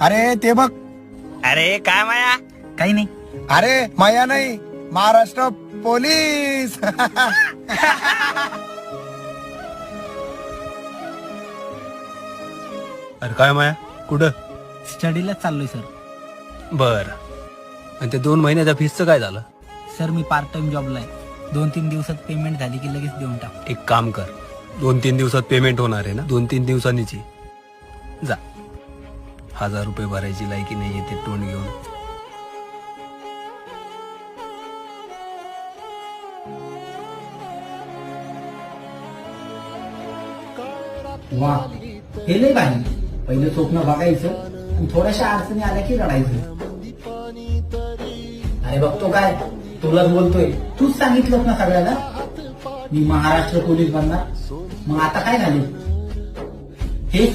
अरे ते बघ. अरे काय माया? काही नाही. अरे माया नाही, महाराष्ट्र पोलीस. अरे काय माया, कुठं? स्टडीलाच चाललोय सर. बर. आणि ते 2 महिन्याच्या फीसचं काय झालं? सर मी पार्ट टाइम जॉबला आहे. 2-3 दिवसात पेमेंट झाली की लगेच देऊन टाक. एक काम कर, 2-3 दिवसात पेमेंट होणार आहे ना, 2-3 दिवसांनीच ये. जा. 1000 रुपये भरायची लायकी नाही येते तोंड घेऊन. वा, हे लय भारी. पहिलं स्वप्न बघायचं आणि थोड्याशा अडचणी आल्या की रडायचं. अरे बघतो काय, तुलाच बोलतोय. तूच सांगितलं ना सगळ्याला मी महाराष्ट्र पोलीस बनणार. मग आता काय झालं?